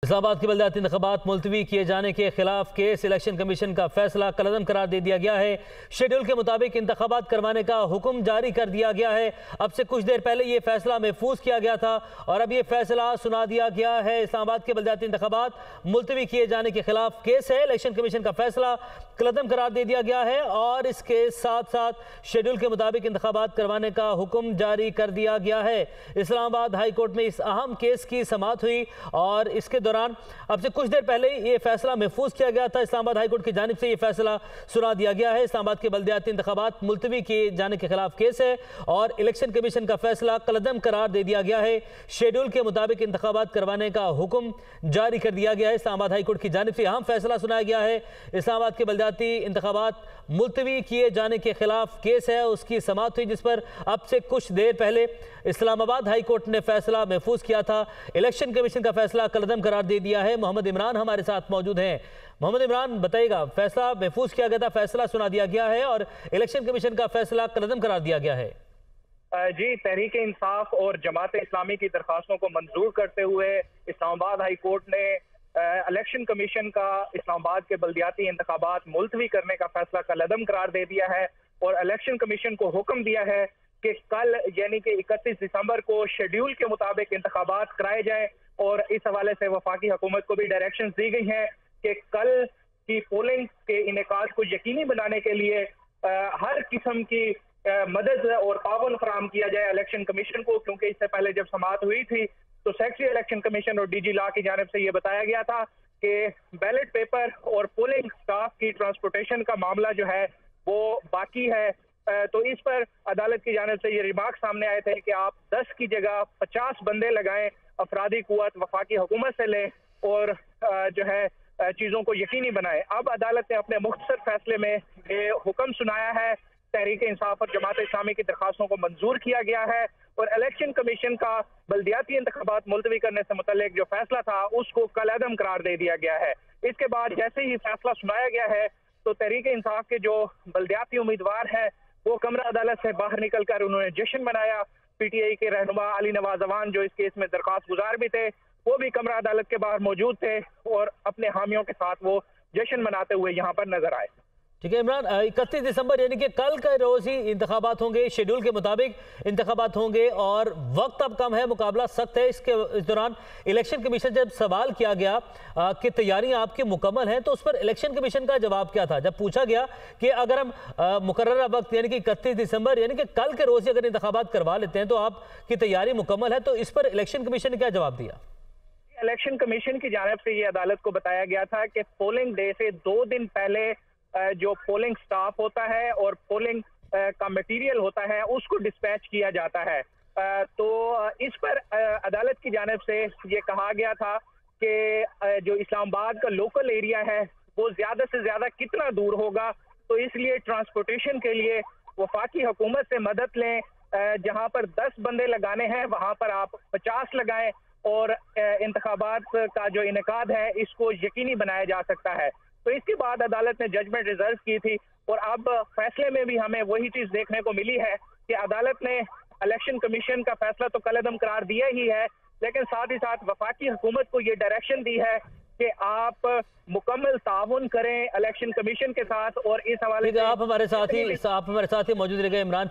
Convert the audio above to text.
इस्लामाबाद के बलदियाती इंतखाबात मुलतवी किए जाने के खिलाफ केस इलेक्शन कमीशन का फैसला कलअदम करार दे दिया गया है। शेड्यूल के मुताबिक इंतखाबात करवाने का हुक्म जारी कर दिया गया है। अब से कुछ देर पहले ये फैसला महफूज किया गया था और अब ये फैसला सुना दिया गया है। इस्लामाबाद के बलदियाती इंतखाबात मुलतवी किए जाने के खिलाफ केस है। इलेक्शन कमीशन का फैसला कलअदम करार दे दिया गया है और इसके साथ साथ शेड्यूल के मुताबिक इंतखाबात करवाने का हुक्म जारी कर दिया गया है। इस्लामाबाद हाई कोर्ट में इस अहम केस की समाअत हुई और इसके दौरान अब से कुछ देर पहले ये फैसला महफूज किया गया था। इस्लामाबाद हाई कोर्ट की जानिब से ये फैसला सुना दिया गया है। इस्लामाबाद के बलदियाती इंतखाबात मुलतवी किए जाने के खिलाफ केस है और इलेक्शन कमीशन का फैसला कलअदम करार दे दिया गया है। शेड्यूल के मुताबिक इंतखाबात करवाने का हुक्म जारी कर दिया गया है। इस्लामाबाद हाई कोर्ट की जानिब से अहम फैसला सुनाया गया है। इस्लामाबाद के बलदियाती इंतखाबात मुलतवी किए जाने के खिलाफ केस है, उसकी समाअत हुई जिस पर अब से कुछ देर पहले इस्लामाबाद हाई कोर्ट ने फैसला महफूज किया था। इलेक्शन कमीशन का फैसला कलअदम करार दे दिया है। मोहम्मद इमरान हमारे साथ मौजूद हैं। मोहम्मद इमरान, बताइएगा, फैसला महफूज किया गया था, फैसला सुना दिया गया है और इलेक्शन कमीशन का फैसला कलअदम करार दिया गया है। जी, तहरीक इंसाफ और जमात इस्लामी की दरखास्तों को मंजूर करते हुए इस्लामाबाद हाई कोर्ट ने इलेक्शन कमीशन का इस्लामाबाद के बलदियाती इंतखाबात मुलतवी करने का फैसला कलअदम करार दे दिया है और इलेक्शन कमीशन को हुक्म दिया है कि कल यानी कि 31 दिसंबर को शेड्यूल के मुताबिक इंतखाबात कराए जाएं और इस हवाले से वफाकी हुकूमत को भी डायरेक्शन दी गई हैं कि कल की पोलिंग के इनेकाद को यकीनी बनाने के लिए हर किस्म की मदद और ताउन फराहम किया जाए इलेक्शन कमीशन को, क्योंकि इससे पहले जब समाअत हुई थी तो सेक्रेटरी इलेक्शन कमीशन और डीजी लॉ की जानिब से ये बताया गया था कि बैलेट पेपर और पोलिंग स्टाफ की ट्रांसपोर्टेशन का मामला जो है वो बाकी है। तो इस पर अदालत की जानिब से ये रिमार्क सामने आए थे कि आप 10 की जगह 50 बंदे लगाएं, अफरादी कुव्वत वफाकी हुकूमत से लें और जो है चीज़ों को यकीनी बनाएं। अब अदालत ने अपने मुख्तसर फैसले में ये हुक्म सुनाया है, तहरीक इंसाफ और जमात इस्लामी की दरखास्तों को मंजूर किया गया है और इलेक्शन कमीशन का बलदियाती इंतखाबात मुलतवी करने से मुतल्लिक जो फैसला था उसको कलअदम करार दे दिया गया है। इसके बाद जैसे ही फैसला सुनाया गया है तो तहरीक इंसाफ के जो बलदियाती उम्मीदवार हैं वो कमरा अदालत से बाहर निकल कर उन्होंने जश्न मनाया। PTI के रहनुमा अली नवाज अवान जो इस केस में दरखास्त गुजार भी थे वो भी कमरा अदालत के बाहर मौजूद थे और अपने हामियों के साथ वो जश्न मनाते हुए यहाँ पर नजर आए। ठीक है इमरान, 31 दिसंबर यानी कि कल के रोज ही इंतखाबात होंगे, शेड्यूल के मुताबिक इंतखाबात होंगे और वक्त अब कम है, मुकाबला सख्त है। इस दौरान इलेक्शन कमीशन जब सवाल किया गया कि तैयारियां आपकी मुकम्मल हैं तो उस पर इलेक्शन कमीशन का जवाब क्या था? जब पूछा गया कि अगर हम मुकर्ररा वक्त यानी कि 31 दिसंबर यानी कि कल के रोज ही अगर इंतखाबात करवा लेते हैं तो आपकी तैयारी मुकम्मल है, तो इस पर इलेक्शन कमीशन ने क्या जवाब दिया? इलेक्शन कमीशन की जानिब से ये अदालत को बताया गया था कि पोलिंग डे से 2 दिन पहले जो पोलिंग स्टाफ होता है और पोलिंग का मटेरियल होता है उसको डिस्पैच किया जाता है। तो इस पर अदालत की जानिब से ये कहा गया था कि जो इस्लामाबाद का लोकल एरिया है वो ज़्यादा से ज़्यादा कितना दूर होगा, तो इसलिए ट्रांसपोर्टेशन के लिए वफाकी हुकूमत से मदद लें। जहाँ पर 10 बंदे लगाने हैं वहाँ पर आप 50 लगाएं और इंतखाबात का जो इनेकाद है इसको यकीनी बनाया जा सकता है। तो इसके बाद अदालत ने जजमेंट रिजर्व की थी और अब फैसले में भी हमें वही चीज देखने को मिली है कि अदालत ने इलेक्शन कमीशन का फैसला तो कलअदम करार दिया ही है, लेकिन साथ ही साथ वफाकी हुकूमत को ये डायरेक्शन दी है कि आप मुकम्मल ताउन करें इलेक्शन कमीशन के साथ और इस हवाले से आप हमारे साथ ही मौजूद रह गए इमरान।